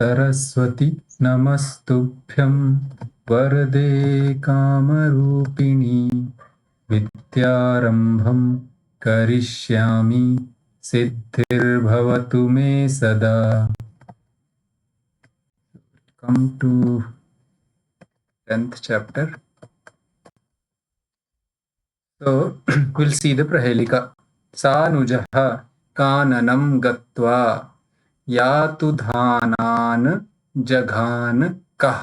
सरस्वती नमस्तुभ्यं वरदे कामरूपिणी विद्यारम्भं करिष्यामि सिद्धिर्भवतु मे सदा. Come to 10th chapter. So we'll see the Prahelika. Sanujaha kananam gatva यातु धानान जघान कः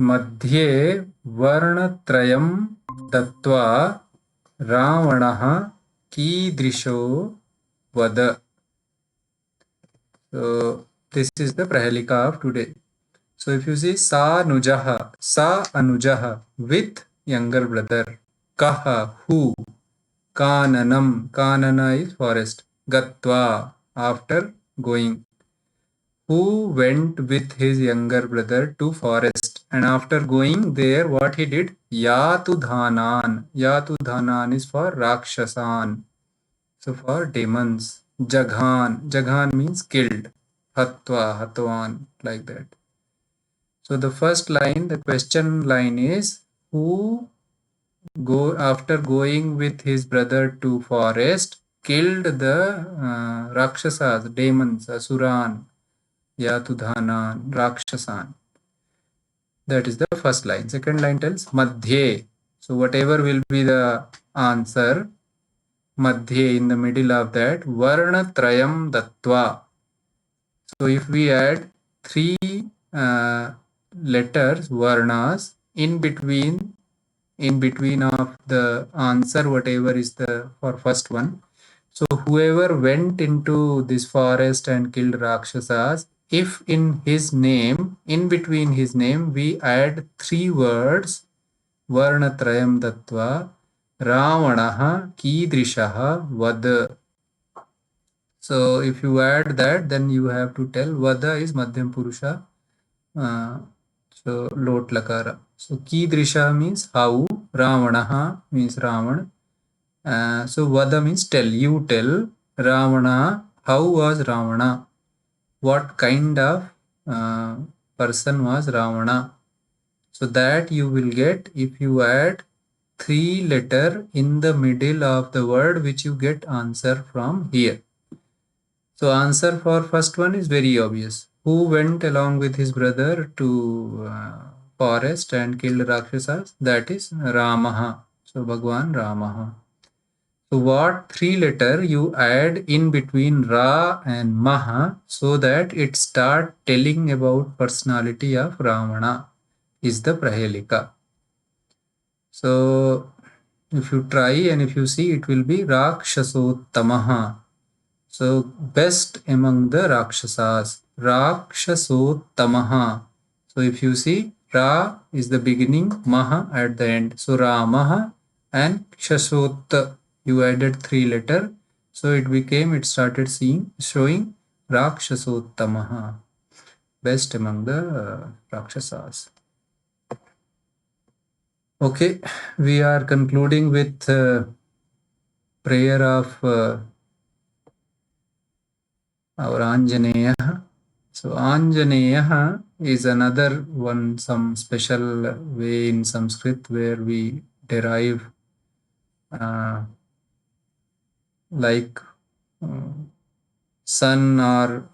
मध्ये वर्णत्रयं दत्त्वा रावणः कीदृशो वद. So this is the Prahelika of today. So if you see Sanujaha, Sa Anujaha with younger brother, Kaha who, Kananam, Kanana is forest, Gatva after going, who went with his younger brother to forest, and after going there what he did, Yatu Dhanan. Yatu Dhanan is for Rakshasan, so for demons. Jaghan, Jaghan means killed, Hatva, Hatwan, like that. So the first line, the question line is, who after going with his brother to forest killed the Rakshasas, demons, Asuran, Yatu Dhanan, Rakshasan. That is the first line. Second line tells Madhye. So whatever will be the answer, Madhye, in the middle of that, Varna Trayam Dattva. So if we add 3 letters, Varnas, in between of the answer, whatever is the for first one. So whoever went into this forest and killed Rakshasas, if in his name, in between his name, we add 3 words, Varnatrayam Dattva, Ravanaha Kidrishaha Vada. So if you add that, then you have to tell Vada is Madhyam Purusha, so Lot Lakara. So Kidrisha means how, Ravanaha means Ravan. So Vada means tell, you tell. Ravana, how was Ravana? What kind of person was Ravana? So that you will get if you add 3 letter in the middle of the word, which you get answer from here. So answer for first one is very obvious. Who went along with his brother to forest and killed Rakshasas? That is Ramaha. So Bhagwan Ramaha. So what 3 letter you add in between Ra and Maha so that it start telling about personality of Ravana is the Prahelika. So if you try and if you see, it will be Rakshasottamaha. So best among the Rakshasas, Rakshasottamaha. So if you see, Ra is the beginning, Maha at the end. So Ramaha and Kshasotta, you added 3 letter, so it started showing Rakshasottamaha, best among the Rakshasas. Okay, we are concluding with prayer of our Anjaneya. So Anjaneya is another one, some special way in Sanskrit where we derive like son or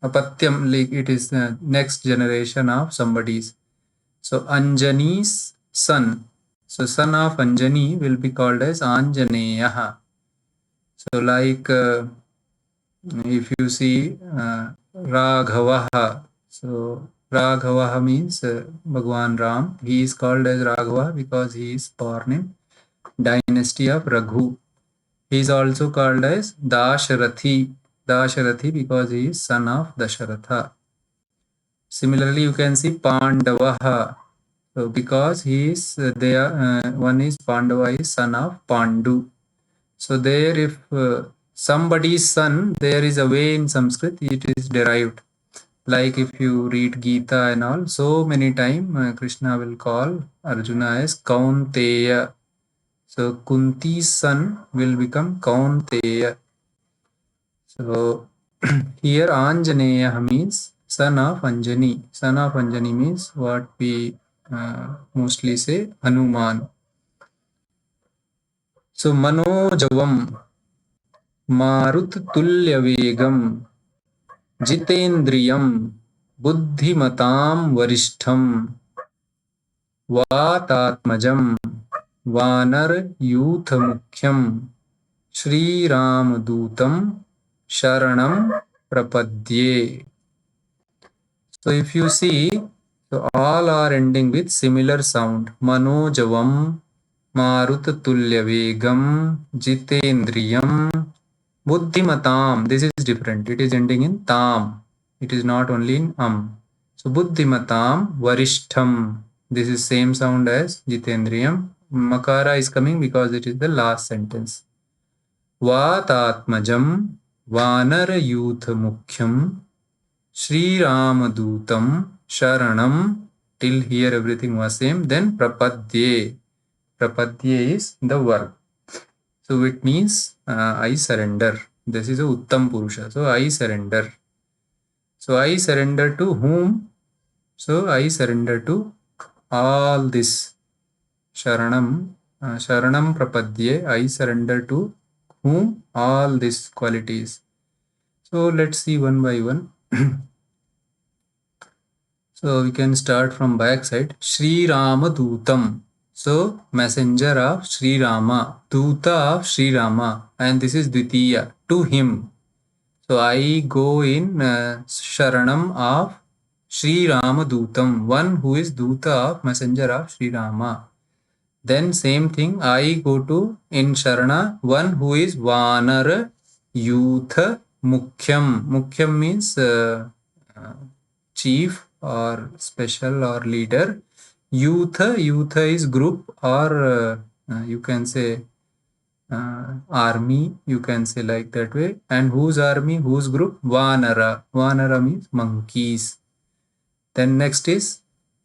apatyam, like it is the next generation of somebody's. So Anjani's son, so son of Anjani will be called as Anjaneya. So like if you see Raghavaha, so Raghavaha means Bhagwan Ram. He is called as Raghava because he is born in dynasty of Raghu. He is also called as Dasharathi, Dasharathi because he is son of Dasharatha. Similarly, you can see Pandavaha, so because he is one is Pandava is son of Pandu. So there, if somebody's son, there is a way in Sanskrit it is derived. Like if you read Gita and all, so many times Krishna will call Arjuna as Kaunteya. So Kunti's son will become Kaunteya. So here Anjaneya means son of Anjani. Son of Anjani means what we mostly say Hanuman. So Manojavam Maruttulyavegam Jitendriyam Buddhimatam Varishtham Vatatmajam Vanar Youth Mukhyam Shri Ramadutam Sharanam Prapadye. So if you see, so all are ending with similar sound. Manojavam, Maruttulyavegam, Jitendriyam, Buddhimatam. This is different. It is ending in tam. It is not only in So Buddhimatam, Varishtham. This is same sound as Jitendriyam. Makara is coming because it is the last sentence. Vatatmajam, Vanar Youth Mukhyam, Shri Ramadutam, Sharanam. Till here everything was same. Then Prapadye. Prapadye is the verb. So it means I surrender. This is a Uttam Purusha. So I surrender. So I surrender to whom? So I surrender to all this. Sharanam. Sharanam Prapadye. I surrender to whom? All these qualities. So let's see one by one. So we can start from back side. Shri Ramadutam. So messenger of Sri Rama, Duta of Sri Rama, and this is Dvitiya, to him. So I go in Sharanam of Sri Ramadutam, one who is Duta of messenger of Sri Rama. Then same thing, I go to in Sharana, one who is Vanar Youth Mukhyam. Mukhyam means chief or special or leader. Youth is group or you can say army, you can say like that way. And whose army, whose group? Vanara. Vanara means monkeys. Then next is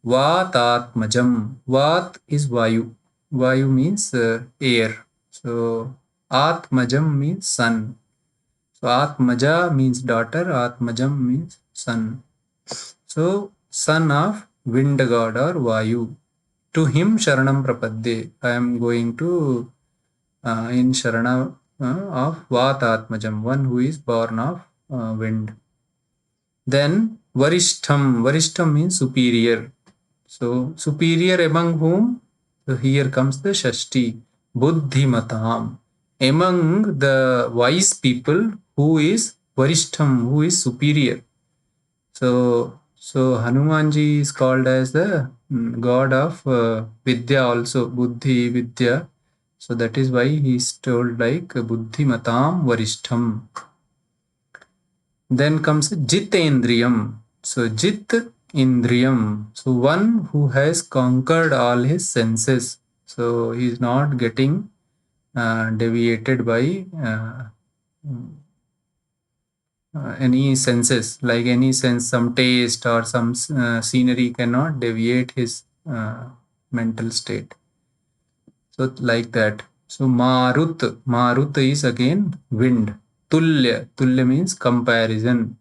Vatatmajam. Vat is Vayu. Vayu means air. So Atmajam means sun. So Atmaja means daughter, Atmajam means son. So son of wind god or Vayu. To him Sharanam Prapadye. I am going to in Sharana of Vatatmajam, one who is born of wind. Then Varishtham. Varishtham means superior. So superior among whom? So here comes the Shashti. Buddhimatam. Among the wise people, who is Varishtham, who is superior. So Hanumanji is called as the god of Vidya also, Buddhi, Vidya. So that is why he is told like Buddhimatam Varishtham. Then comes Jitendriyam. So Jit Indriyam. So one who has conquered all his senses. So he is not getting deviated by any senses, like any sense, some taste or some scenery cannot deviate his mental state. So like that. So Marut is again wind. Tulya means comparison.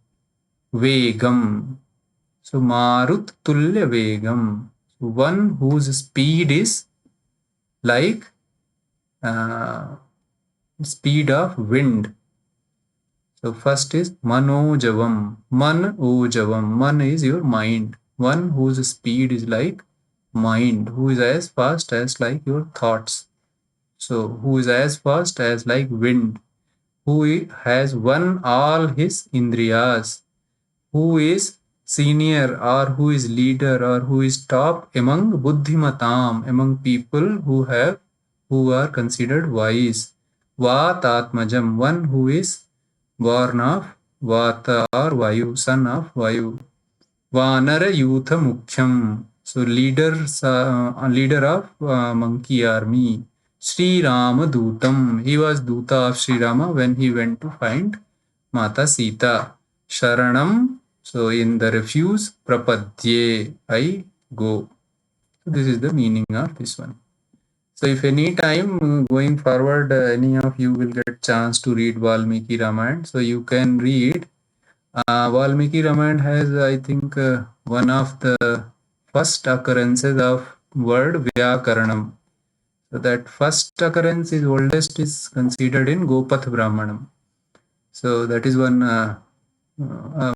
Vegam. So Marut Tulya Vegam. So one whose speed is like speed of wind. So first is Manojavam. Man-ojavam. Man is your mind. One whose speed is like mind, who is as fast as like your thoughts. So who is as fast as like wind, who has won all his indriyas, who is senior or who is leader or who is top among buddhimatam, among people who are considered wise. Vatatmajam, one who is born of Vata or Vayu, son of Vayu. Vanara Yutha Mukhyam. So leader of monkey army. Sri Rama Dutam. He was Duta of Sri Rama when he went to find Mata Sita. Sharanam. So in the refuse, Prapadye. I go. So this is the meaning of this one. So if any time going forward, any of you will get chance to read Valmiki Ramayana, so you can read. Valmiki Ramayana has, I think, one of the first occurrences of word Vyakaranam. So that first occurrence is oldest is considered in Gopath Brahmanam. So that is one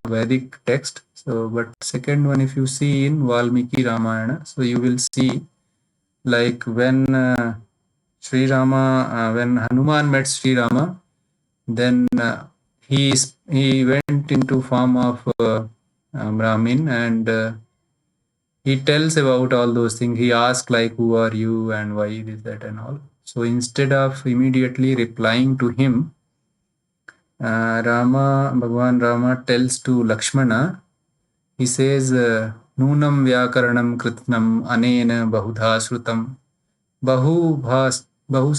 Vedic text. So, but second one, if you see in Valmiki Ramayana, so you will see like when Sri Rama, when Hanuman met Sri Rama, then he went into form of Brahmin, and he tells about all those things. He asks like, "Who are you and why this that and all." So instead of immediately replying to him, Bhagwan Rama tells to Lakshmana. He says, "Nunam vyakaranam kritnam anena bahudha shrutam." Bahu bhas bahu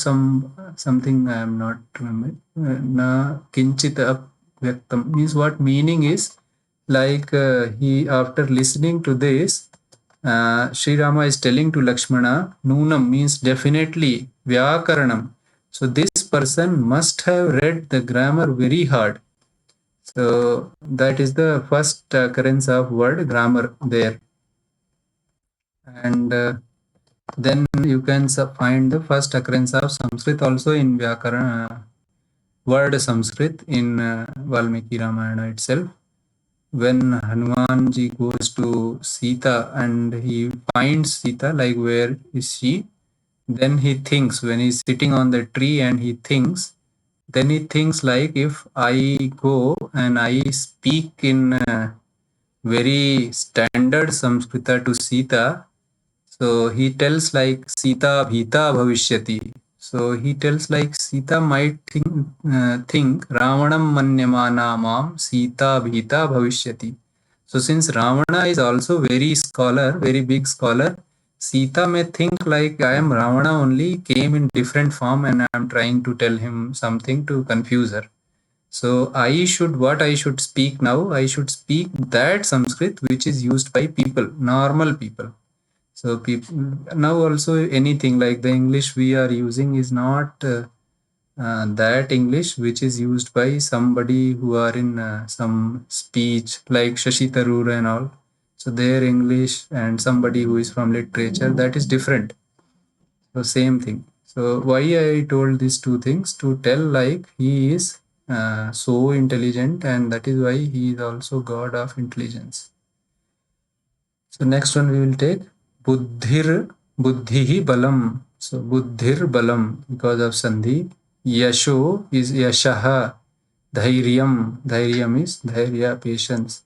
something I am not remembering. Na kinchit vyaktam means what meaning is like he after listening to this, Sri Rama is telling to Lakshmana, Nunam means definitely, Vyakaranam. So this person must have read the grammar very hard. So that is the first occurrence of word grammar there. And then you can find the first occurrence of Sanskrit also in Vyakarana, word Sanskrit in Valmiki Ramayana itself. When Hanumanji goes to Sita and he finds Sita, like where is she? Then he thinks, when he's sitting on the tree and he thinks, then he thinks like, if I go and I speak in very standard Samskrita to Sita, so he tells like Sita Bhita Bhavishyati. So he tells like Sita might think Ravanam Manyamana Mam Sita Bhita Bhavishyati. So since Ravana is also very scholar, very big scholar, Sita may think like I am Ravana only came in different form and I am trying to tell him something to confuse her. So what I should speak now, I should speak that Sanskrit which is used by people, normal people. So people now also anything like the English we are using is not that English which is used by somebody who are in some speech like Shashi Tharoor and all. So their English and somebody who is from literature, that is different. So same thing. So why I told these two things to tell like he is so intelligent, and that is why he is also God of intelligence. So next one we will take buddhihi balam. So buddhir balam because of sandhi. Yasho is yashaha. Dhairyam is dhairya, patience.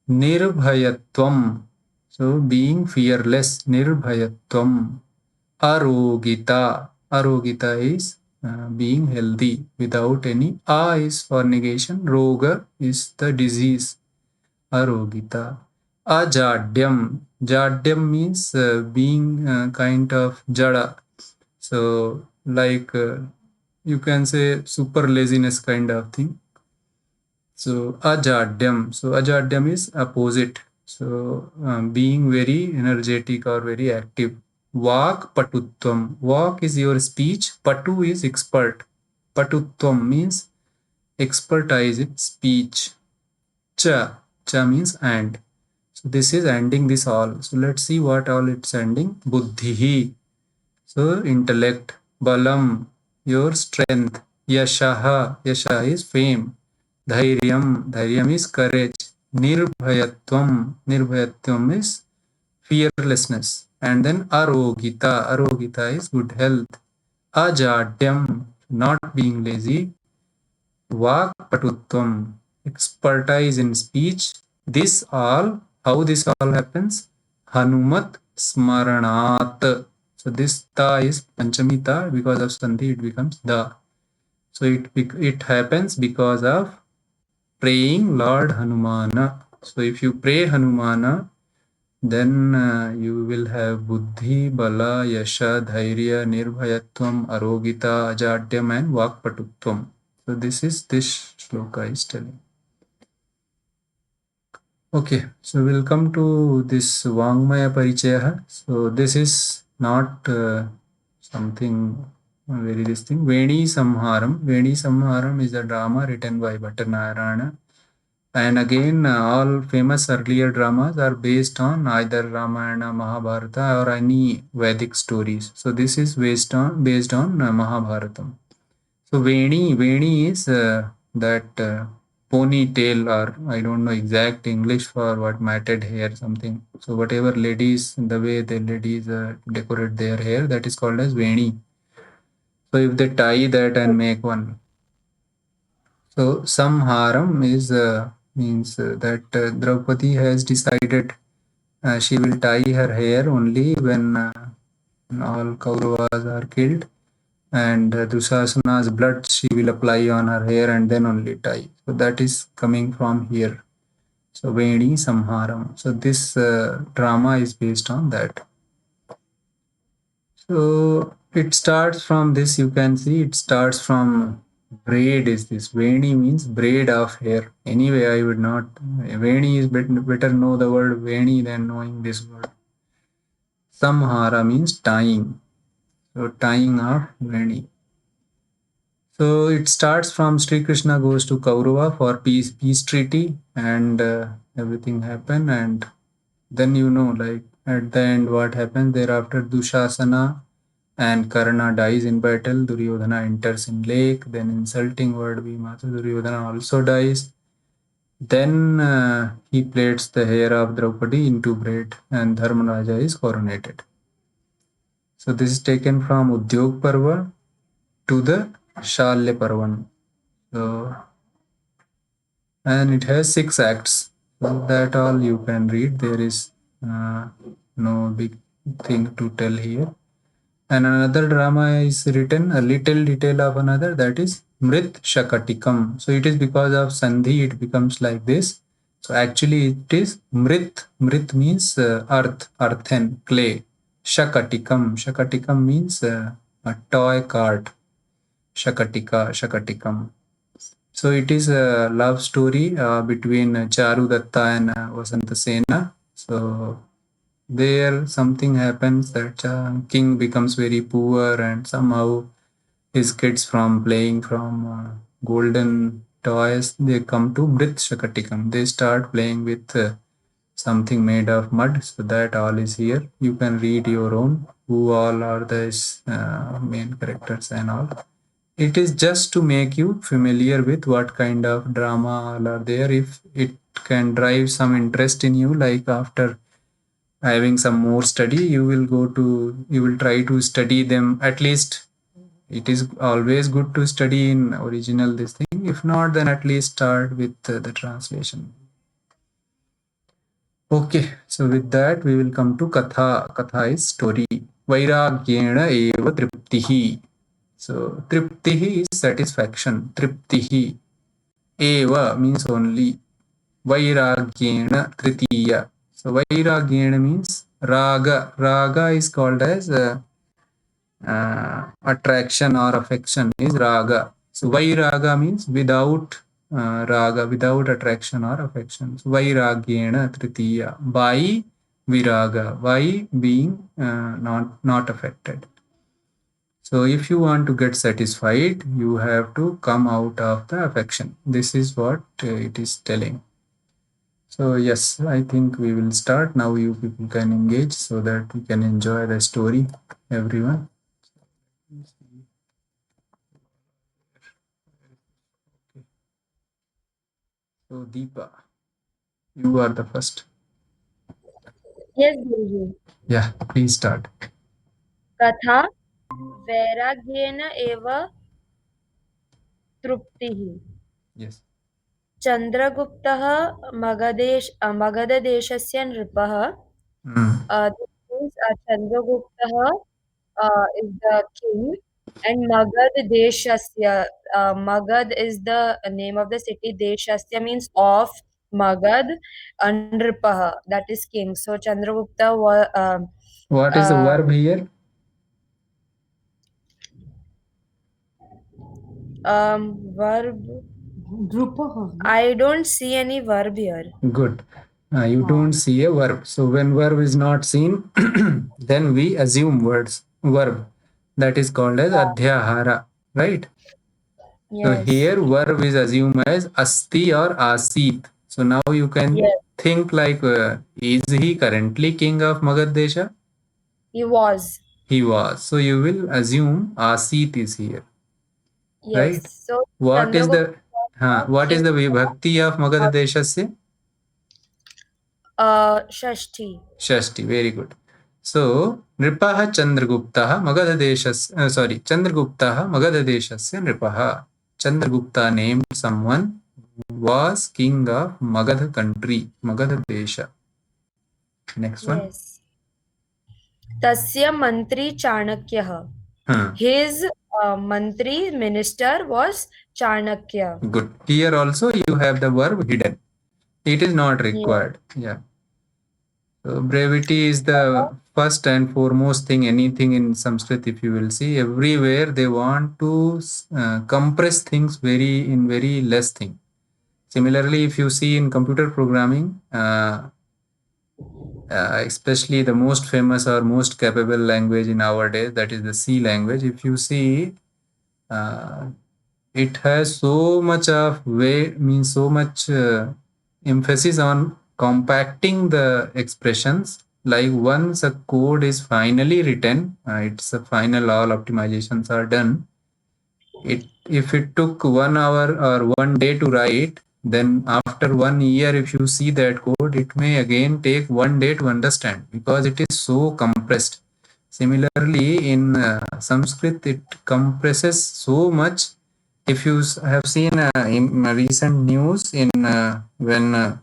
Nirbhayatvam, so being fearless. Nirbhayatvam. Arogita is being healthy without any. Is for negation. Roga is the disease. Arogita. Ajadyam. Jadyam means being kind of jada. So like you can say super laziness kind of thing. So ajadyam. So ajadyam is opposite. So being very energetic or very active. Vak patutvam. Vak is your speech. Patu is expert. Patutvam means expertise in speech. Cha. Cha means and. So this is ending this all. So let's see what all it's ending. Buddhihi. So intellect. Balam. Your strength. Yashaha. Yasha is fame. Dhairyam is courage. Nirbhayatvam is fearlessness. And then arogita is good health. Ajadyam, not being lazy. Vakpatutvam, expertise in speech. This all, how this all happens? Hanumat smaranat. So this ta is panchami ta, because of sandhi it becomes da. So it happens because of praying Lord Hanumana. So if you pray Hanumana, then you will have buddhi, bala, yasha, dhairya, nirbhayatvam, arogita, ajadyam and vakpatutvam. So this shloka is telling. Okay, so we'll come to this Vangmaya Parichaya. So this is not something very this thing. Veni Samharam. Veni Samharam is a drama written by Bhattanarayana. And again, all famous earlier dramas are based on either Ramayana, Mahabharata, or any Vedic stories. So this is based on Mahabharatam. So Veni is that ponytail, or I don't know exact English for what, matted hair, something. So whatever ladies, the way the ladies decorate their hair, that is called as Veni. So if they tie that and make one. So Samharam is means that Draupadi has decided she will tie her hair only when all Kauravas are killed, and Dusasana's blood she will apply on her hair and then only tie. So that is coming from here. So Veni Samharam. So this drama is based on that. So it starts from this. You can see it starts from braid. Is this Veni means braid of hair? Anyway, I would not. Veni is better know the word Veni than knowing this word. Samhara means tying. So tying of Veni. So it starts from Sri Krishna goes to Kaurava for peace treaty, and everything happen, and then like at the end what happens thereafter. Dushasana and Karna dies in battle. Duryodhana enters in lake. Then insulting word Bhimata. Duryodhana also dies. Then he plaits the hair of Draupadi into braid, and Dharmaraja is coronated. So this is taken from Udyog Parva to the Shalya Parvan. So, and it has 6 acts. So that all you can read. There is no big thing to tell here. And another drama is written, a little detail of another, that is Mrit Shakatikam. So it is because of Sandhi it becomes like this. So actually it is Mrit. Mrit means earth, earthen, clay. Shakatikam. Shakatikam means a toy cart. Shakatikam. So it is a love story between Charu Datta and Vasanta Sena. So there something happens that king becomes very poor, and somehow his kids from playing from golden toys, they come to Mrit Shakatikam. They start playing with something made of mud. So that all is here. You can read your own who all are the main characters and all. It is just to make you familiar with what kind of drama all are there. If it can drive some interest in you, like after having some more study, you will try to study them. At least it is always good to study in original this thing. If not, then at least start with the translation. Okay, so with that we will come to Katha. Katha is story. Vairagyena eva triptihi. So triptihi is satisfaction. Triptihi. Eva means only. Vairagyena tritiya. So Vairagyena means raga. Raga is called as attraction or affection is raga. So Vairaga means without raga, without attraction or affection. So Vairagyena tritiya. By viraga. By being not affected. So if you want to get satisfied, you have to come out of the affection. This is what it is telling. So yes, I think we will start now. You people can engage so that we can enjoy the story, everyone. Okay. So Deepa, you are the first. Yes, Guruji. Yeah, please start. कथा वैराग्येन एव तृप्तिः. Yes. चन्द्रगुप्तः मगधदेशस्य नृपः. This means Chandragupta is the king, and Magad Deshasya. Magad is the name of the city. Deshasya means of Magad, and Nripaha, that is king. So Chandragupta was. What is the verb here? Verb. I don't see any verb here. Good. You don't see a verb. So when verb is not seen, then we assume verb. That is called as adhyahara, right? So Yes. here verb is assumed as asti or asit. So now you can Yes. think like, is he currently king of Magad Desha? He was. He was. So you will assume asit is here, Yes. right? So What is Chandragupta the was not what is king the vibhakti of Magad of Desha? Shashti. Shashti, very good. So Nripaha Chandraguptaha Magadhadeshasya, sorry, Chandraguptaha Magadhadeshasya Nripaha. Chandragupta named someone who was king of Magadha country, Magadha Desha. Next one. Yes. Tasya mantri Chanakyah. Hmm. His mantri minister was Chanakya. Good. Here also you have the verb hidden. It is not Yes. required. Yeah. So brevity is the first and foremost thing, anything in Sanskrit, if you will see, everywhere they want to compress things in very less thing. Similarly, if you see in computer programming, especially the most famous or most capable language in our days, that is the C language, if you see, uh, it has so much of means so much emphasis on compacting the expressions. Like once a code is finally written, it's a final, all optimizations are done. If it took 1 hour or 1 day to write, then after 1 year, if you see that code, it may again take 1 day to understand because it is so compressed. Similarly, in Sanskrit, it compresses so much. If you have seen in recent news, in when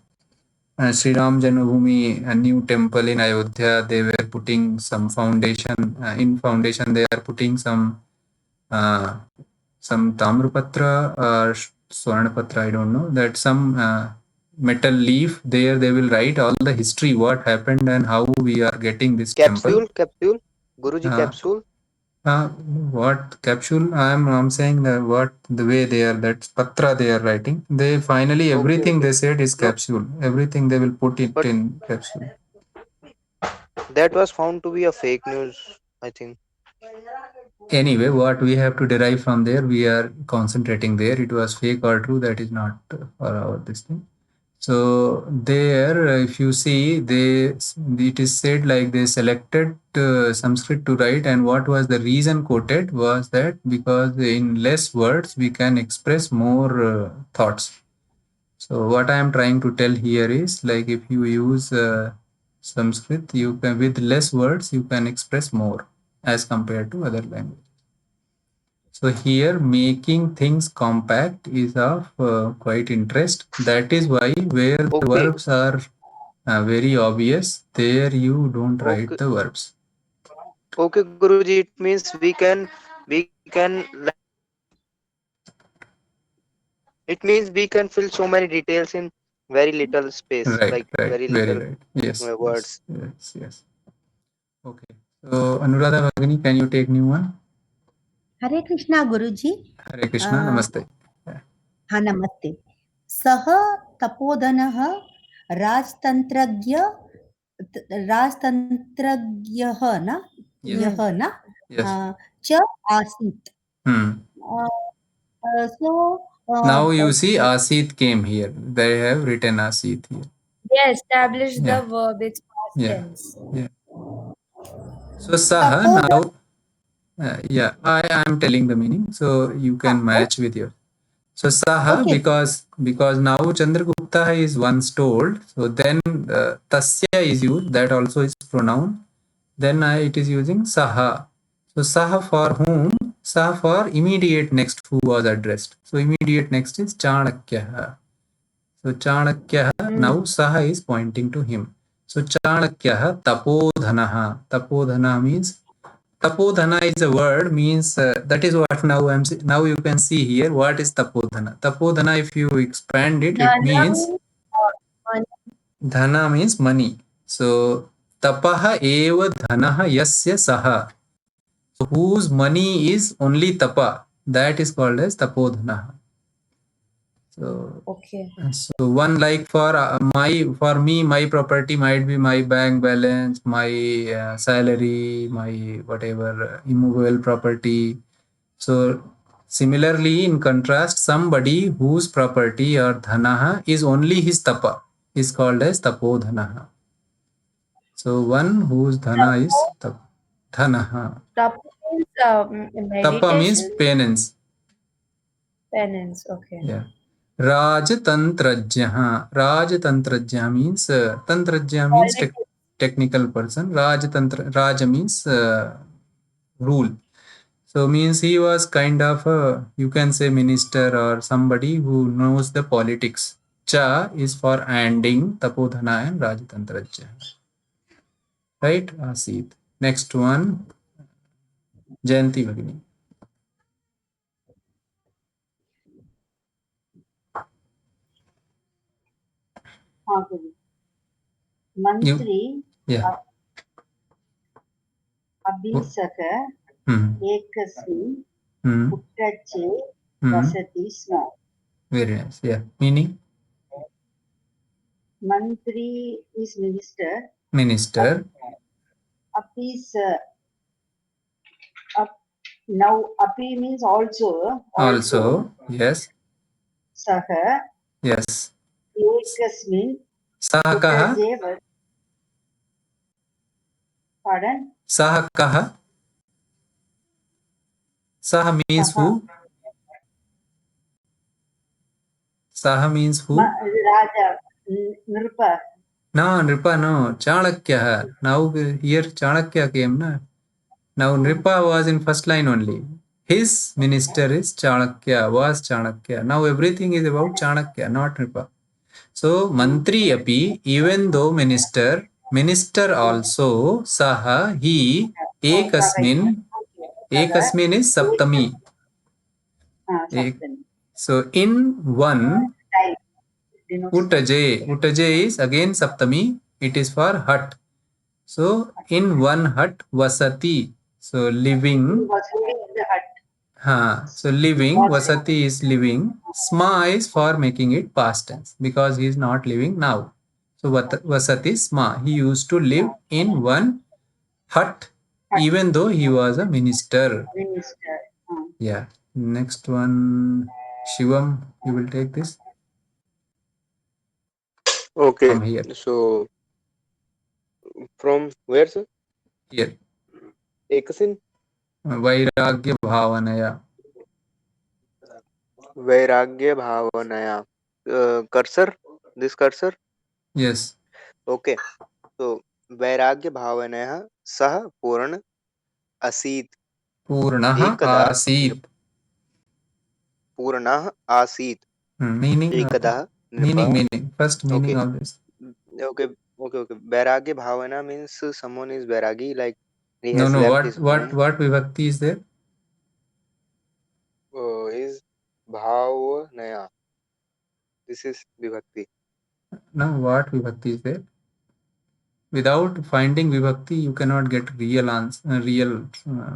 Sri Ram Janmabhoomi, a new temple in Ayodhya, they were putting some foundation. In foundation, they are putting uh, some Tamrapatra or Swarnapatra, I don't know, that some metal leaf there, they will write all the history, what happened and how we are getting this temple. Capsule, Guruji Uh, capsule. what capsule? I'm saying that what the way they are, that patra they are writing. They finally Okay, everything okay. they said is No, capsule. Everything they will put it but in capsule. that was found to be a fake news, I think. Anyway, what we have to derive from there, we are concentrating there. It was fake or true, that is not for our this thing. So there, if you see, it is said like they selected Sanskrit to write, and what was the reason quoted was that because in less words we can express more thoughts. So what I am trying to tell here is like if you use Sanskrit, you can with less words you can express more as compared to other languages. So here making things compact is of quite interest. That is why where the Okay, verbs are very obvious, there you don't write okay, the verbs. okay, Guruji. It means we can like it means we can fill so many details in very little space, Right, like right, very very little right. Yes, yes, words. yes, yes. Okay. So Anuradha Bhagini, can you take new one? Hare Krishna Guruji. Hare Krishna, Namaste. हाँ नमस्ते। सः तपोधनः राजतंत्रज्ञ राजतंत्रज्ञः न Yes. यः न Yes. च आसीत्। So Now you see Asit came here. They have written Asit here. They established Yeah. the verb. It's past Yeah. tense. Yeah. So Saha तपोधन now, yeah, I am telling the meaning, so you can हाँ, match with your. So Saha, okay. because now Chandragupta is once told, so then Tasya is used. That also is pronoun. Then it is using Saha. So Saha for whom? Saha for immediate next who was addressed. So immediate next is Chanakya. So Chanakya now Saha is pointing to him. So Chanakya Tapodhanaha. Tapodhana means Tapodhana is a word means that is what now you can see here what is Tapodhana. Tapodhana if you expand it, it Dhana means means money. dhana means money. So tapaha eva dhanaha yasya saha. So whose money is only tapa, that is called as Tapodhana. So, Okay. so one like for me, my property might be my bank balance, my salary, my whatever immovable property. So similarly, in contrast, somebody whose property or dhanaha is only his tapa is called as tapodhanaha. So one whose dhana is dhanaha. Tapa means Tapa means meditation, penance. penance. Okay. Yeah. Rajtantrajyaha. Rajtantrajyaha means Tantrajyaha means Politics. technical person. Raja means rule. So means he was kind of you can say minister or somebody who knows the politics. Cha is for ending Tapodhana and Rajtantrajyaha. Right, Asit. Next one, Jayanti Bhagini. हाँ गुरु मंत्री Yeah. अभिषेक एकस्मिन् पुत्रचे वसति स्म. Very nice. Yeah. Meaning? Mantri is minister. Minister. Api is now Api means also. Also. Yes. Saha. Yes. Ekasmin. Saha kaha? Pardon? Saha kaha? Saha means who? Saha means who? Raja. Nripa. No, Nripa, no. Chanakya. Now here Chanakya came, na? Now Nripa was in first line only. His minister is Chanakya, was Chanakya. Now everything is about Chanakya, not Nripa. So Mantri api, even though minister also, saha, he, ekasmin is saptami. So in one, utaje is again saptami, it is for hut. So in one hut, vasati, so living. So living, vasati is living, sma is for making it past tense because he is not living now. So vasati sma, he used to live in one hut even though he was a minister. Yeah. Next one, Shivam, you will take this. Okay. From here. So from where, sir? Here. Ekasin? Vairagya bhavanaya. Vairagya bhavanaya. Cursor? This cursor? Yes. Okay. So vairagya bhavanaya sah purna asit. Purnaha asit. Purnah asit. Meaning? Ekada. Meaning. First meaning of this. Okay. Vairagya bhavana means someone is vairagi, like he No, has left his what home. what vibhakti is there? Is bhavanaya. This is vibhakti. No, what vibhakti is there? Without finding vibhakti, you cannot get real answer, real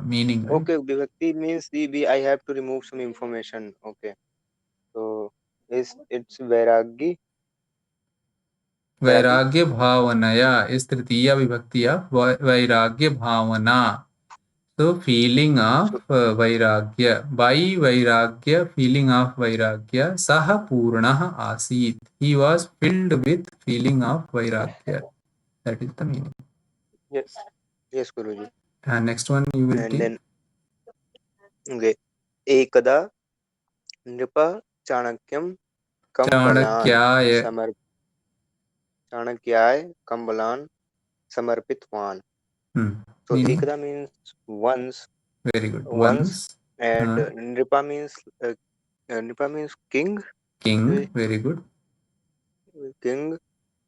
meaning. Right? Okay, vibhakti means I have to remove some information. Okay, so it's vairagi. वैराग्य भावनया is तृतीया विभक्ति of वैराग्य भावना. So feeling of vairagya. By vairagya, feeling of vairagya, saha purnah asit. He was filled with feeling of vairagya. That is the meaning. Yes, Guruji. Next one you will take. Then, okay. Ekada nripa chanakyam kambalan Chanakyay kambalan samarpitwan. So Meaning? ekada means once. Very good. Once. And nripa means king. King. Very good. King.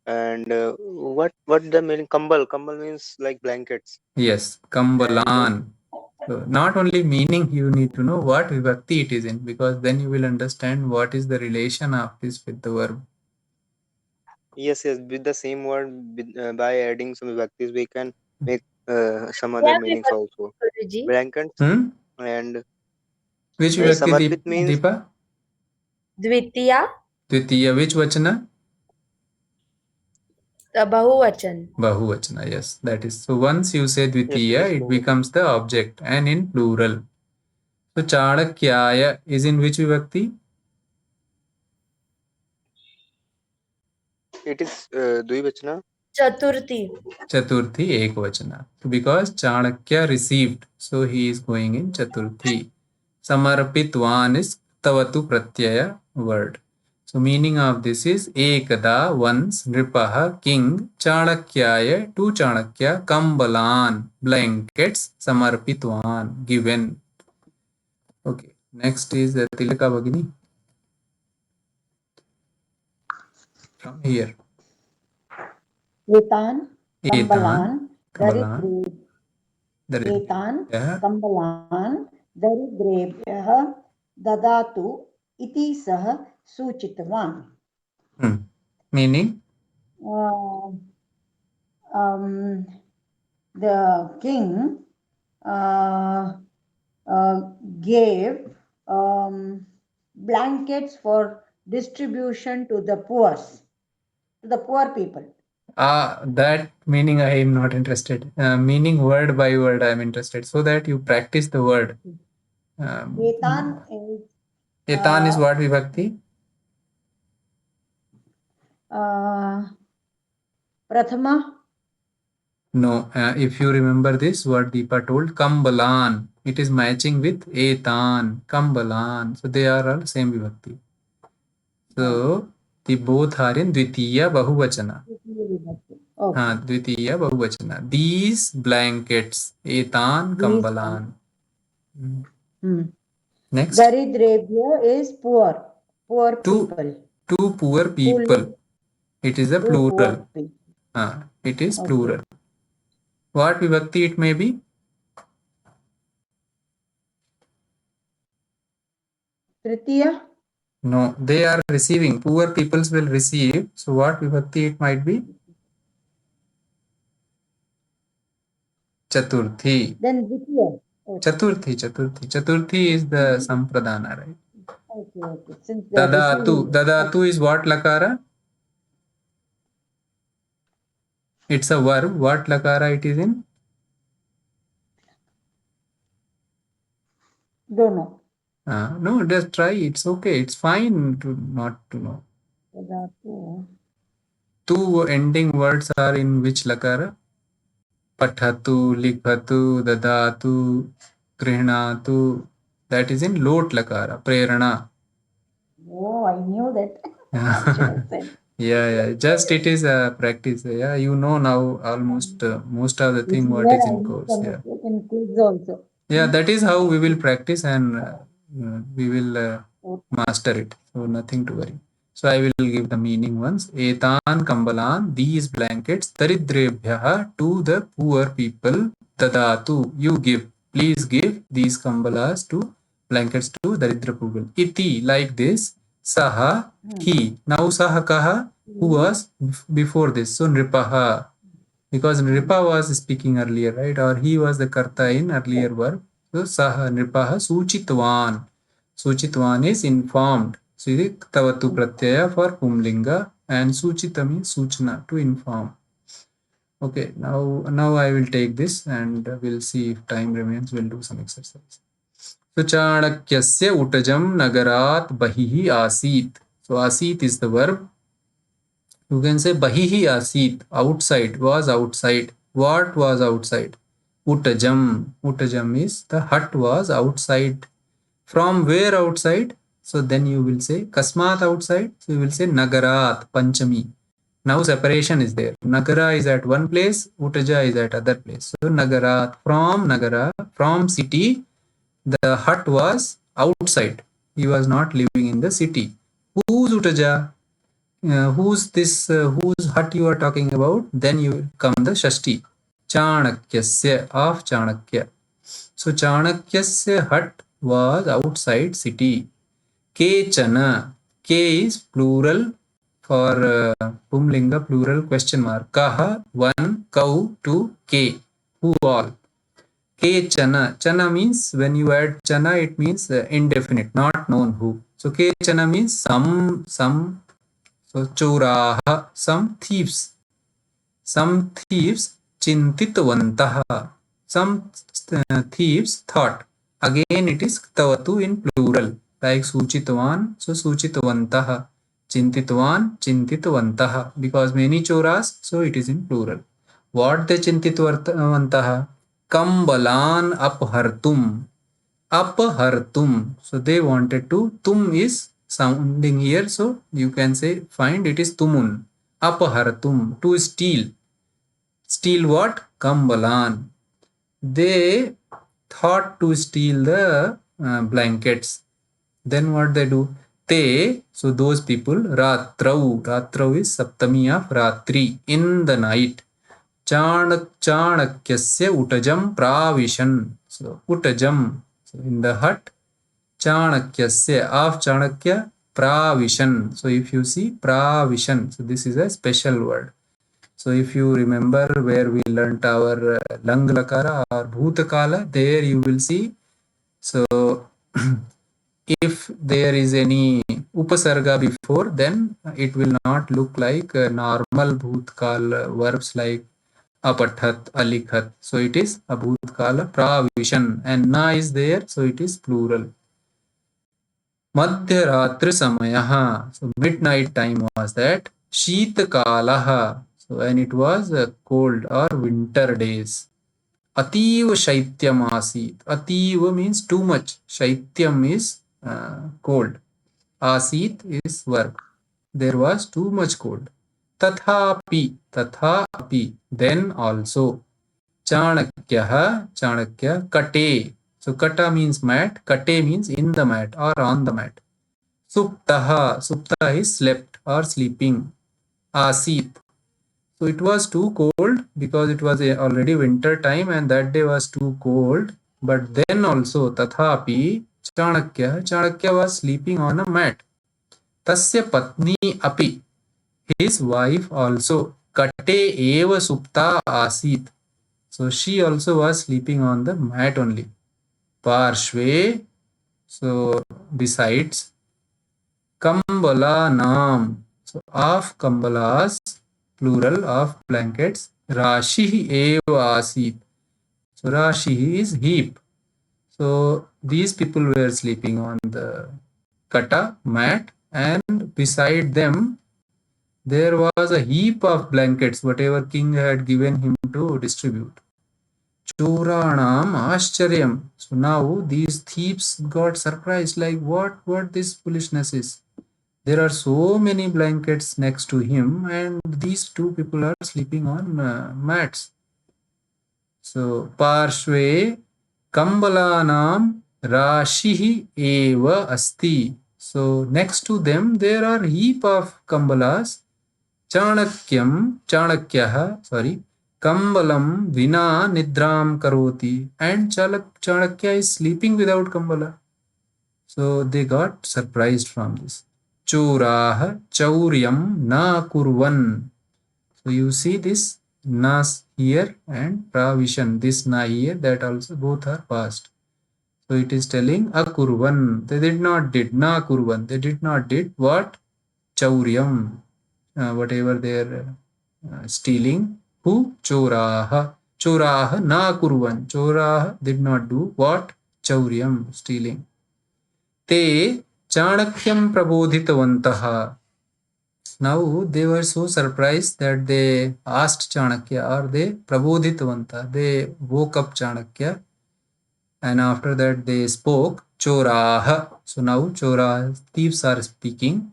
And what the meaning? Kambal means like blankets. Yes, kambalan. So not only meaning, you need to know what vibhakti it is in, because then you will understand what is the relation of this with the verb. Yes, with the same word, by adding some vibhaktis, we can make some other meanings also. Blankets. And which vibhakti, samarpit means Deepa? Dvitiya, Dvitiya, which vachana? Bahuvachan. Bahuvachana, yes, that is. So once you say Yes, Dvitiya, yes, it Bahuvachan. becomes the object and in plural. So Chanakyaya is in which vibhakti? It is Dvivachana. Chaturthi. Chaturthi ekvachana. Because Chanakya received, so he is going in Chaturthi. Samarpitvan is Tavatu Pratyaya word. So meaning of this is Ekada, once, Nripaha, king, Chanakyaya, to Chanakya, Kambalan, blankets, Samarpitvan, given. Okay, next is Tilaka Bhagini. From here. एतान् कम्बलान् Kambalan, एतान् Daridrya, कम्बलान् दरिद्रेभ्यः ददातु इति सः सूचितवान्. meaning The king gave blankets for distribution to the poor people. That meaning I am not interested. Meaning word by word I am interested, so that you practice the word. Etan is what vibhakti? Prathama. No, if you remember this, what Deepa told, Kambalan, it is matching with Etan, Kambalan. So they are all same vibhakti. So the both are in Dvitiya Bahuvachana. Okay. Dvitiya Bahuvachana. These blankets, Etan, Kambalan. Next. Daridrebhya is poor people. Two poor people. It is a plural. It is plural. What vibhakti it may be? Tritiya? No, they are receiving. Poor peoples will receive. So what vibhakti it might be? Chaturthi. Then Dvitiya. Chaturthi. Chaturthi is the sampradana, right? Okay. Since Dadatu is what lakara? It's a verb. What lakara it is in? Don't know. No, just try. It's okay. It's fine to not to know. Two ending words are in which lakara? Pathatu, likhatu, dadatu, grihnatu. That is in lot lakara, prerana. Oh, I knew that. Yeah. Just it is a practice. Yeah, you know now almost most of the thing what is in course. Yeah. In quiz also. Yeah, that is how we will practice and we will master it. So nothing to worry. So I will give the meaning once. Etan kambalan, these blankets, daridrebhyah, to the poor people, dadatu, you give, please give these kambalas to blankets to daridra people. Iti, like this, saha, he. Now saha kaha, who was before this? So nripaha, because Nripa was speaking earlier, right? Or he was the karta in earlier verb. So saha nripaha suchitvan. Suchitvan is informed. So it is tavatu pratyaya for pumlinga, and suchita means suchna, to inform. Okay, now I will take this and we'll see if time remains. We'll do some exercise. So Chanakyasya utajam nagarat bahihi asit. So asit is the verb. You can say bahihi asit, outside, was outside. What was outside? Utajam. Utajam is the hut was outside. From where outside? So then you will say kasmat outside. So you will say nagarat, panchami. Now separation is there. Nagara is at one place, Utaja is at other place. So nagarat, from Nagara, from city, the hut was outside. He was not living in the city. Whose Utaja? Whose hut you are talking about? Then you come the Shashti. Chanakyasya, of Chanakya. So Chanakyasya hut was outside city. Kechana. K is plural for Pumlinga, plural question mark. Kaha, one, kau, two, K. Who all? Kechana. Chana means when you add chana, it means indefinite, not known who. So kechana means some. So choraha, some thieves. Some thieves chintitvantaha. Some thieves thought. Again, it is tavatu in plural, like suchitvan. So suchitvantaha. Chintitvan, chintitvantaha. Because many choras, so it is in plural. What they chintitvantaha? Kambalan aphartum. Aphartum. So they wanted to. Tum is sounding here, so you can say find it is tumun. Aphartum, to steal. Steal what? Kambalan. They thought to steal the blankets. Then what they do? They, so those people, Ratrau. Ratrau is Saptami of Ratri, in the night. Chanakyasya utajam pravishan. So utajam, so in the hut. Chanakyasya, of Chanakya, pravishan. So if you see pravishan, so this is a special word. So if you remember where we learnt our lang lakara or bhutakala, there you will see. So if there is any upasarga before, then it will not look like normal bhutkal verbs like apathat, alikhat. So it is a bhutkala pravishan, and na is there, so it is plural. Madhyaratri samayaha. So midnight time was that. Sheetakalaha. So when it was cold or winter days. Ativa shaityam asit. Ativa means too much. Shaityam is cold. Asit is verb. There was too much cold. Tathapi. Tathapi. Then also. Chanakya. Chanakya. Kate. So kata means mat. Kate means in the mat or on the mat. Suptaha. Supta is slept or sleeping. Asit. So it was too cold because it was already winter time and that day was too cold. But then also Tathapi Chanakya was sleeping on a mat. Tasya Patni Api. His wife also. Kate eva supta asit. So she also was sleeping on the mat only. Parshve. So besides. Kambala Nam. So of Kambalas, plural of blankets. Rashi eva asit. So Rashi is heap. So these people were sleeping on the kata, mat, and beside them there was a heap of blankets, whatever king had given him to distribute. Choranam Ascharyam. So now these thieves got surprised, like what this foolishness is. There are so many blankets next to him and these two people are sleeping on mats. So Parshve Kambalanam Rashihi eva asti. So next to them there are heap of kambalas. Chanakyaha, Kambalam vina nidram karoti. And Chanakya is sleeping without kambala. So they got surprised from this. Choraha chauryam na kurvan. So you see this nas here and pravishan, this na here, that also both are past. So it is telling akurvan. They did not did na kurvan. They did not did what? Chauryam. Whatever they are stealing. Who? Choraha. Choraha na kurvan. Choraha did not do what? Chauryam, stealing. Te Chanakyam prabodhitavantaha. Now they were so surprised that they asked Chanakya, or they prabodhitavanta. They woke up Chanakya, and after that they spoke Choraha. So now Choraha, thieves are speaking.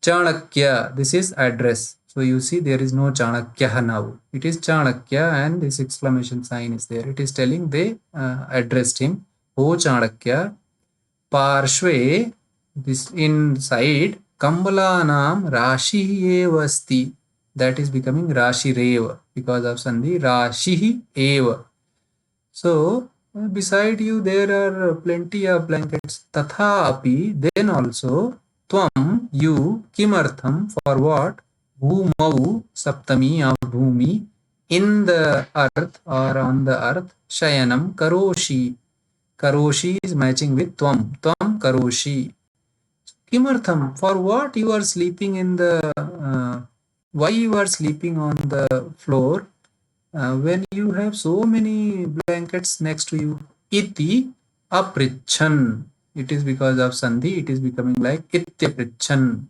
Chanakya, this is address. So you see there is no Chanakya now. It is Chanakya and this exclamation sign is there. It is telling they addressed him. O Chanakya, Parshve, this inside, Kambalanam Rashi eva asti. That is becoming Rashi Reva because of Sandhi. Rashi eva. So beside you there are plenty of blankets. Tatha api, then also Tvam, you, Kimartham, for what? Bhumau, Saptami of Bhumi, in the earth or on the earth. Shayanam karoshi. Karoshi is matching with tvam. Tvam karoshi. Kimartham, for what you are sleeping in the, why you are sleeping on the floor when you have so many blankets next to you? Iti aprichan. It is because of sandhi, it is becoming like ityaprichan.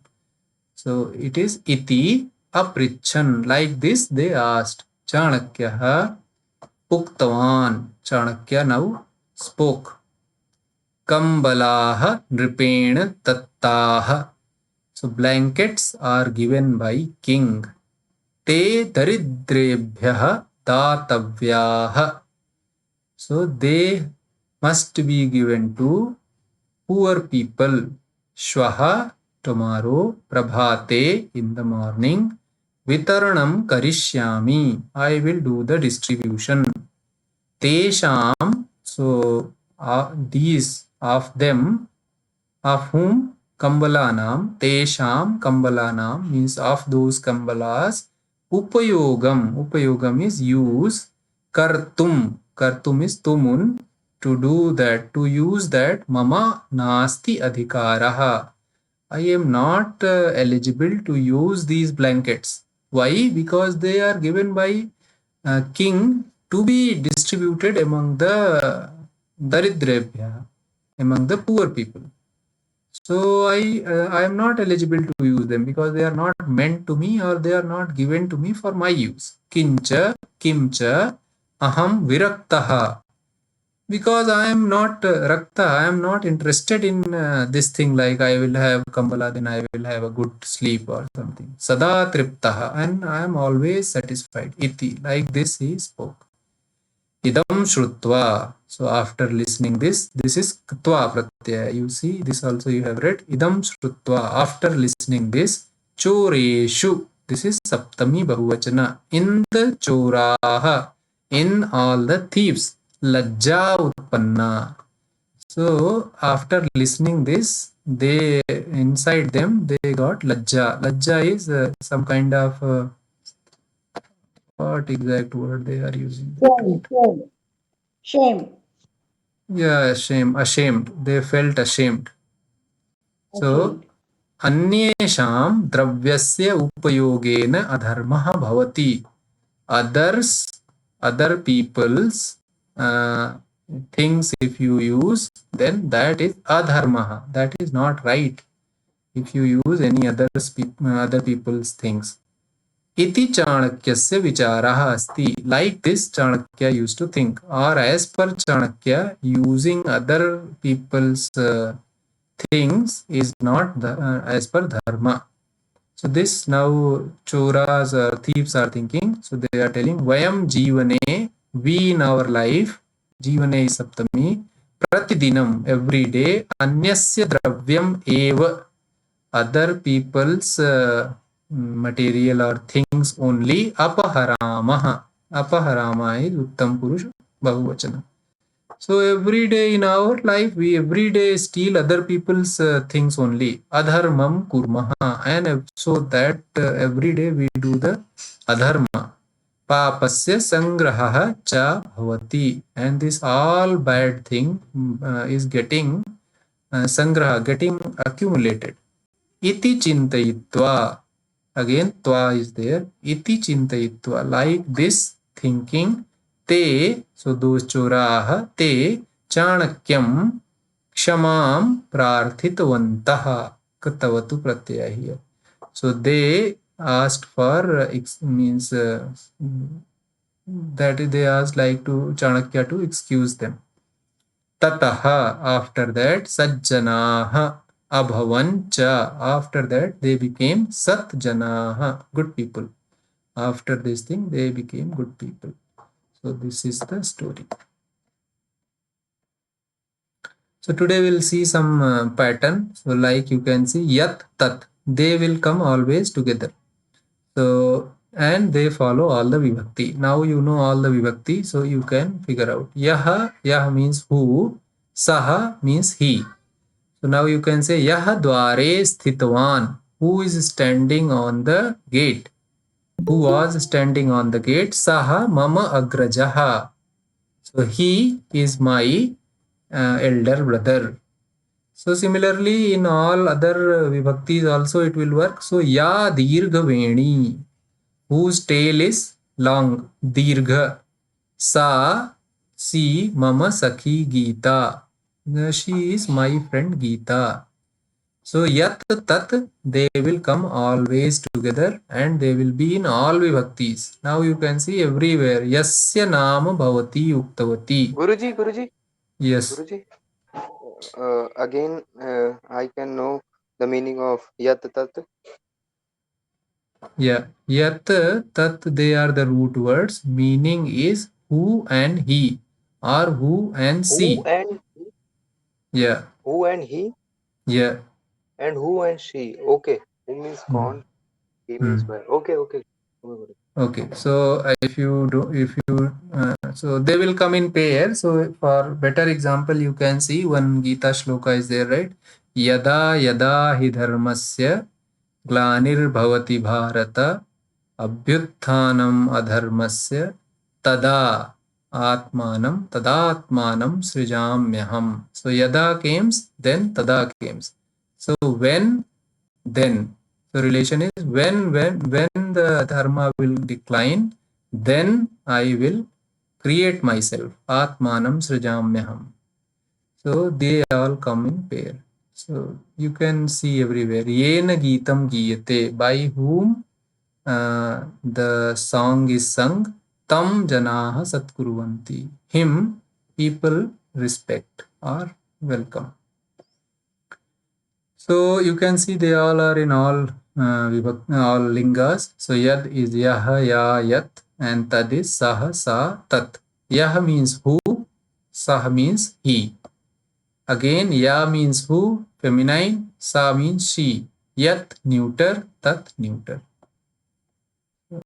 So it is iti aprichan. Like this they asked. Chanakya uktavan. Chanakya now spoke. Kambalaha nripen tattaha. So blankets are given by king. Te daridrebhyah datavyaha. So they must be given to poor people. Shwaha, tomorrow. Prabhate, in the morning. Vitaranam karishyami. I will do the distribution. Tesham, so these of them, of whom? Kambalanam. Tesham kambalanam means of those kambalas. Upayogam. Upayogam is use. Kartum. Kartum is tumun. To do that, to use that. Mama nasti adhikaraha. I am not eligible to use these blankets. Why? Because they are given by king to be distributed among the daridrebhya, among the poor people. So I am not eligible to use them because they are not meant to me or they are not given to me for my use. Kincha, kimcha, aham viraktaha. Because I am not rakta, I am not interested in this thing like I will have kambala, then I will have a good sleep or something. Sada triptaha, and I am always satisfied. Iti, like this he spoke. Idam shrutva. So after listening this is ktva pratyaya. You see, this also you have read. Idam shrutva. After listening this, choreshu. This is saptami bahuvachana. In the choraha, in all the thieves. Lajja utpanna. So after listening this, they inside them they got lajja. Lajja is some kind of what exact word they are using? Shame. Yeah, shame, ashamed. They felt ashamed. So अन्येषां द्रव्यस्य उपयोगेन अधर्मः भवति. Other people's things if you use, then that is adharma. That is not right. If you use any other people's things. Iti Chanakyasya vicharaha asti. Like this Chanakya used to think. Or as per Chanakya, using other people's things is not as per dharma. So this now choras or thieves are thinking. So they are telling Vayam Jivane, we in our life, Jivane is Saptami, Pratidinam, every day, Anyasya Dravyam Eva, other people's material or things only, Apaharamaha. Apaharama is Uttam Purush Bahuvachana. So every day in our life, we every day steal other people's things only. Adharmam kurmaha. And so that every day we do the adharma. Papasya sangraha cha bhavati. And this all bad thing is getting sangraha, getting accumulated. Iti chintayitva. Again, tva is there. Iti chintayitva. Like this thinking. Te, so those choraha, te chanakyam kshamam prarthitvantaha. Katavatu pratyaya here. So they asked for, means that they asked like to Chanakya to excuse them. Tataha, after that, sajjanaha abhavancha. After that, they became satjanaha, good people. After this thing, they became good people. So this is the story. So today we'll see some pattern. So like you can see yat tat, they will come always together. So and they follow all the vibhakti. Now you know all the vibhakti, so you can figure out. Yaha, yah means who, saha means he. So now you can say yaha dware sthitvan, who is standing on the gate. who was standing on the gate, Saha Mama Agrajaha. So he is my elder brother. So similarly, in all other vibhaktis also it will work. So Ya Dirgha Veni, whose tail is long, Dirgha. Sa, she, Mama Sakhi Geeta. She is my friend Geeta. So Yat Tat, they will come always together and they will be in all vibhaktis. Now you can see everywhere. Yasya Nama Bhavati Uktavati. Guruji, Yes. Guruji. Again, I can know the meaning of Yat Tat. Yeah. Yat Tat, they are the root words. Meaning is who and he or who and she. Yeah. Who and he, Yeah. and who and she. Okay. Who means gone, he means where. Okay. Okay, so so they will come in pair. So for better example, you can see one Gita shloka is there, right? Yada yada hi dharmasya glanir bharata abhyutthanam adharmasya tada tadatmanam srijamyaham. So yada comes, then tada comes. So when, then. So relation is when the dharma will decline, then I will create myself. Atmanam srijamyaham. So they all come in pair. So you can see everywhere. Yena Geetam Giyate, by whom the song is sung. Tam Janaha Satkuruvanti. Him people respect or welcome. So you can see they all are in all all lingas. So yad is yaha, ya, yat, and tad is saha, sa, tat. Yaha means who, saha means he. Again, ya means who, feminine, sa means she. Yat, neuter, tat, neuter. So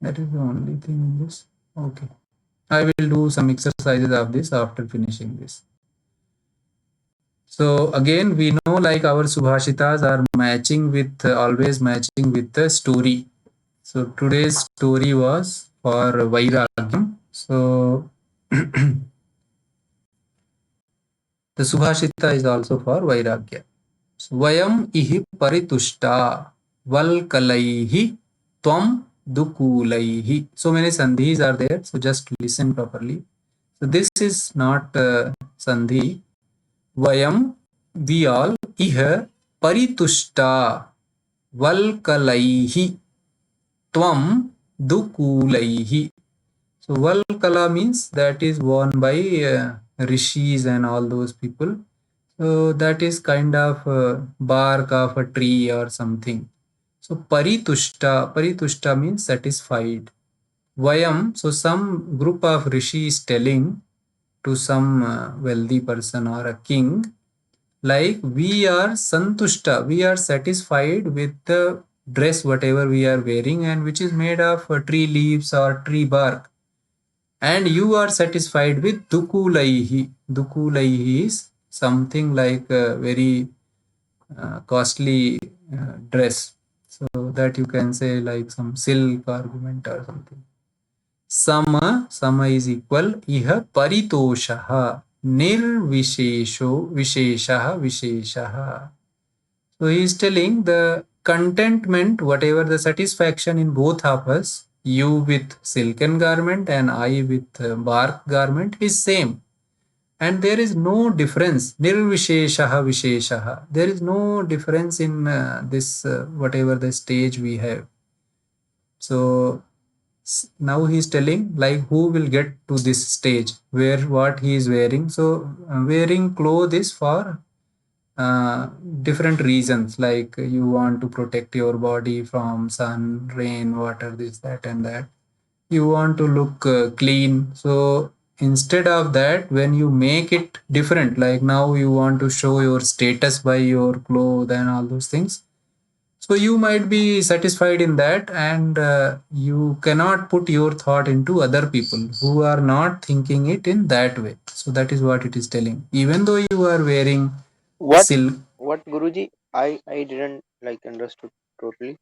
that is the only thing in this. Okay. I will do some exercises of this after finishing this. So again, we know like our Subhashitas are matching with, always matching with the story. So today's story was for Vairagyam. So the Subhashita is also for Vairagya. So Vayam ihi paritushta valkalaihi tvam dukulaihi. So many sandhis are there. So just listen properly. So this is not sandhi. Vayam, we all, iha paritushta valkalaihi tvam dukulaihi. So valkala means that is worn by rishis and all those people. So that is kind of bark of a tree or something. So paritushta means satisfied. Vayam, so some group of rishis telling to some wealthy person or a king, like we are santushta, we are satisfied with the dress whatever we are wearing and which is made of tree leaves or tree bark, and you are satisfied with dukulaihi. Dukulaihi is something like a very costly dress, so that you can say like some silk argument or something. Sama is equal iha paritoshaha nirvishesho visheshaha visheshaha. So he is telling the contentment, whatever the satisfaction in both of us, you with silken garment and I with bark garment, is same. And there is no difference. Nirvisheshaha visheshaha. There is no difference in this whatever the stage we have. So now he is telling like who will get to this stage where what he is wearing. So wearing clothes is for different reasons, like you want to protect your body from sun, rain, water, this, that, and that. You want to look clean. So instead of that, when you make it different, like now you want to show your status by your clothes and all those things, so you might be satisfied in that, and you cannot put your thought into other people who are not thinking it in that way. So that is what it is telling. Even though you are wearing silk. What Guruji? I didn't like understood totally.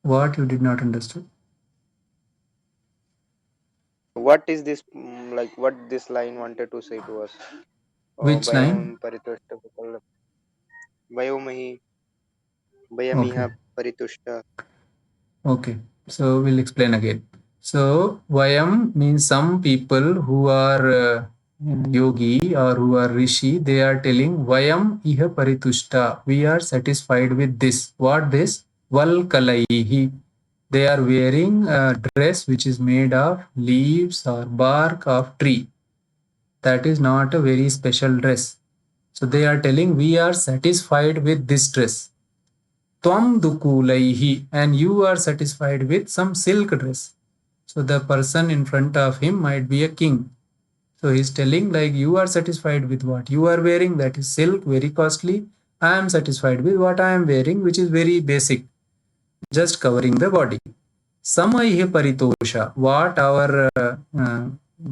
What you did not understood? What is this like? What this line wanted to say to us? Which line? Vayam paritushta Vayomahi Okay. Vayamiha paritushta. Okay. So we'll explain again. So Vayam means some people who are yogi or who are rishi, they are telling Vayam iha paritushta. We are satisfied with this. What this? Val kalaihi. They are wearing a dress which is made of leaves or bark of tree. That is not a very special dress. So they are telling we are satisfied with this dress. Tvam dukulaihi, and you are satisfied with some silk dress. So the person in front of him might be a king. So he's telling like you are satisfied with what you are wearing, that is silk, very costly. I am satisfied with what I am wearing, which is very basic, just covering the body. Samaihe paritosha, what our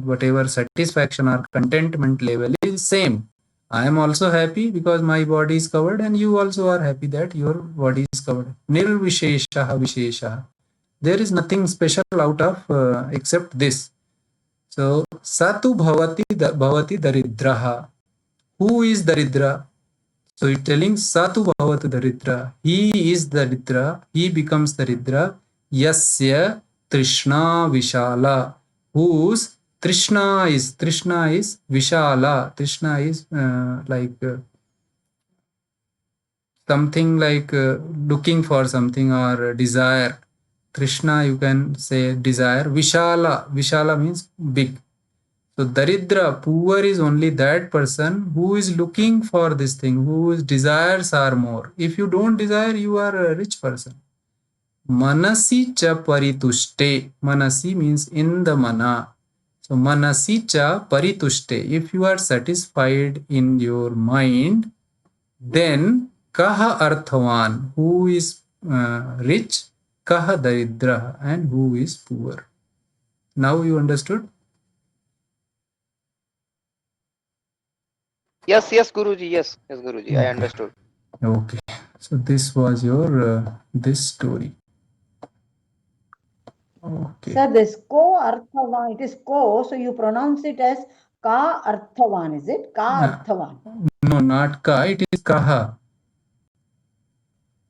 whatever satisfaction or contentment level is same. I am also happy because my body is covered, and you also are happy that your body is covered. Nirvisheshaha visheshaha. There is nothing special out of except this. So satu bhavati daridraha. Who is daridra? So it's telling Satu Bhavatu Daridra. He is Daridra. He becomes Daridra. Yasya Trishna Vishala. Whose Trishna is Vishala. Trishna is something like looking for something or desire. Trishna, you can say desire. Vishala means big. So Daridra, poor is only that person who is looking for this thing, whose desires are more. If you don't desire, you are a rich person. Manasi cha paritushte. Manasi means in the mana. So manasi cha paritushte. If you are satisfied in your mind, then kaha arthavan, who is rich, kaha daridra, and who is poor. Now you understood? Yes, Guruji. Yes, Guruji. I understood. Okay, so this was your this story. Okay. Sir, this ko arthavan, it is ko, so you pronounce it as ka arthavan, is it? Ka arthavan. No, not ka, it is kaha.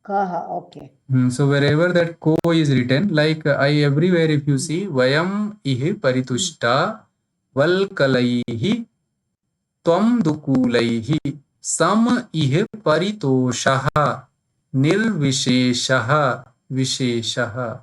Kaha, okay. So wherever that ko is written, like I everywhere if you see, vayam ihi paritushta val kalaihi tvam dukulaihi sam ihi paritoshaha nirvisheshaha visheshaha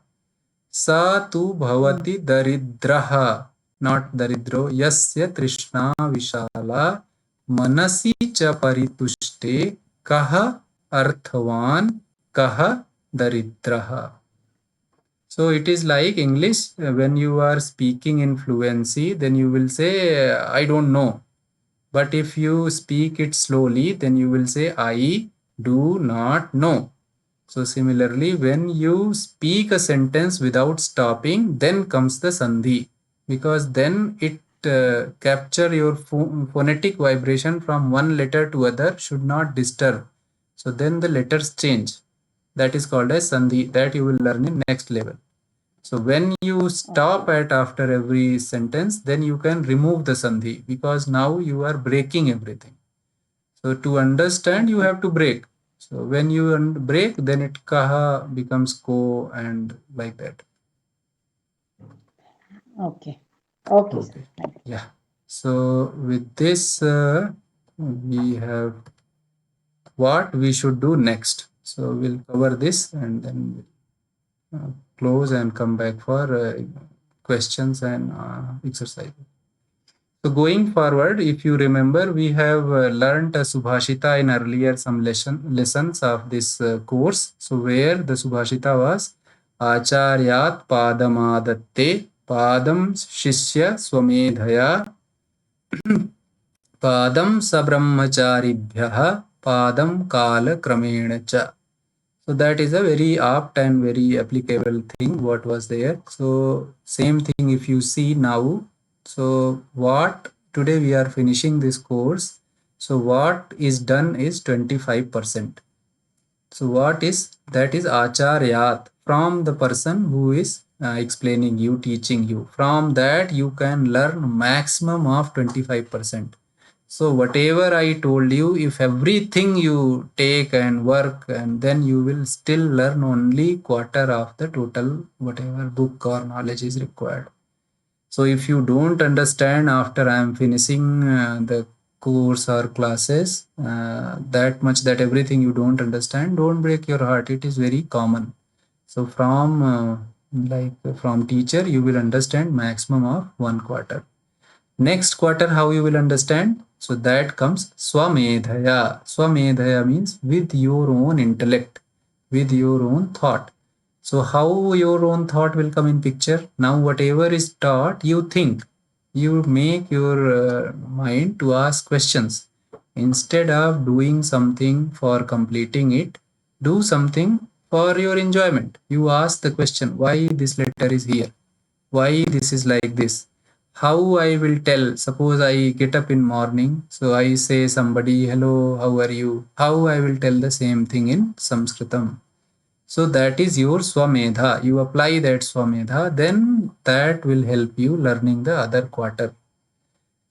sa tu bhavati daridraha, not daridro, yasya trishna vishala manasi cha paritushte kaha arthavan kaha daridraha. So it is like English, when you are speaking in fluency, then you will say I don't know. But if you speak it slowly, then you will say I do not know. So similarly, when you speak a sentence without stopping, then comes the sandhi, because then it capture your phonetic vibration from one letter to other should not disturb. So then the letters change. That is called as sandhi, that you will learn in next level. So when you stop at after every sentence, then you can remove the sandhi, because now you are breaking everything. So to understand, you have to break. So when you break, then it kaha becomes ko, and like that. Okay. Okay, sir. Thank you. Yeah. So with this, we have what we should do next. So we'll cover this and then close and come back for questions and exercise. So going forward, if you remember, we have learned a Subhashita in earlier some lessons of this course. So where the Subhashita was Acharyat Padamadatte Padam Shishya Swamedhaya Padam Sabrahmacharibhyaha Padam Kala Kramena Cha. So that is a very apt and very applicable thing what was there. So same thing if you see now. So what today we are finishing this course. So what is done is 25%. So what is that? Is acharyat, from the person who is explaining you, teaching you. From that you can learn maximum of 25%. So whatever I told you, if everything you take and work, and then you will still learn only quarter of the total whatever book or knowledge is required. So if you don't understand after I am finishing the course or classes that much, that everything you don't understand, don't break your heart. It is very common. So from teacher you will understand maximum of 1/4. Next quarter, how you will understand? So that comes swamedhaya. Swamedhaya means with your own intellect, with your own thought. So how your own thought will come in picture? Now whatever is taught, you think. You make your mind to ask questions. Instead of doing something for completing it, do something for your enjoyment. You ask the question, why this letter is here? Why this is like this? How I will tell? Suppose I get up in morning, so I say somebody, hello, how are you? How I will tell the same thing in Sanskritam. So that is your Swamedha. You apply that Swamedha, then that will help you learning the other quarter.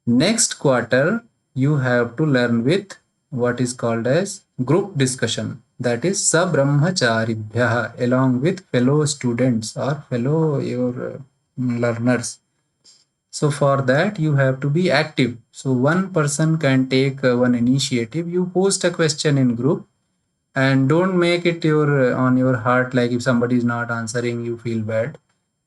Next quarter, you have to learn with what is called as group discussion. That is Sabrahmacharibhya, along with fellow students or fellow your learners. So for that, you have to be active. So one person can take one initiative. You post a question in group, and don't make it your on your heart, like if somebody is not answering you feel bad.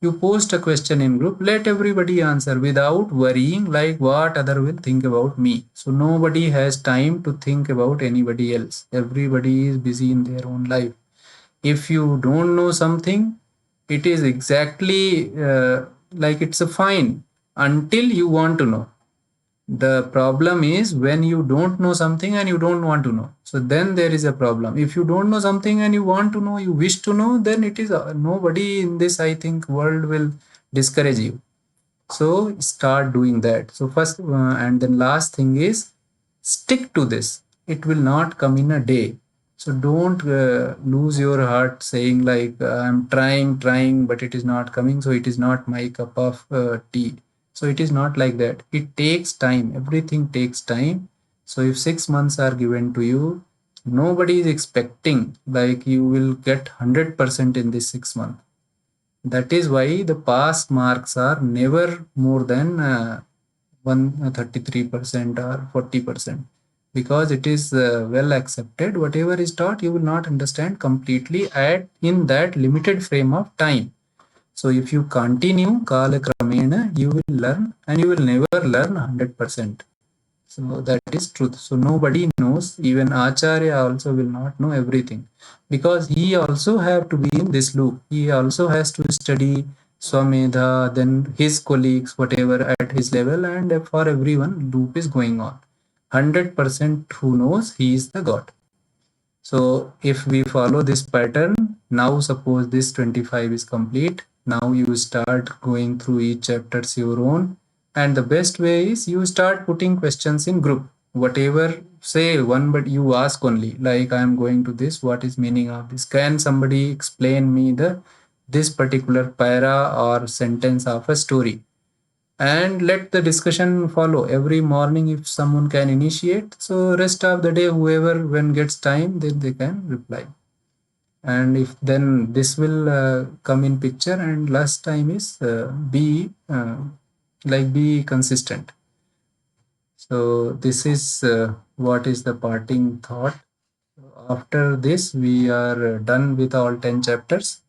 You post a question in group, let everybody answer without worrying like what other will think about me. So nobody has time to think about anybody else. Everybody is busy in their own life. If you don't know something, it is exactly like it's a fine until you want to know. The problem is when you don't know something and you don't want to know. So then there is a problem. If you don't know something and you want to know, you wish to know, then it is nobody in this, I think, world will discourage you. So start doing that. So first and then last thing is stick to this. It will not come in a day. So don't lose your heart saying like I'm trying, but it is not coming. So it is not my cup of tea. So it is not like that. It takes time. Everything takes time. So if 6 months are given to you, nobody is expecting like you will get 100% in this 6 months. That is why the pass marks are never more than 133% or 40%, because it is well accepted. Whatever is taught, you will not understand completely at in that limited frame of time. So if you continue kala kramena, you will learn, and you will never learn 100%. So that is truth. So nobody knows, even Acharya also will not know everything, because he also have to be in this loop. He also has to study Swamedha, then his colleagues, whatever at his level, and for everyone, loop is going on. 100% who knows, he is the God. So if we follow this pattern, now suppose this 25 is complete. Now you start going through each chapters your own. And the best way is you start putting questions in group. Whatever, say one, but you ask only, like I am going to this, what is meaning of this? Can somebody explain me this particular para or sentence of a story? And let the discussion follow every morning if someone can initiate. So rest of the day, whoever when gets time, then they can reply. And if then this will come in picture. And last time is be consistent. So this is what is the parting thought. After this, we are done with all 10 chapters.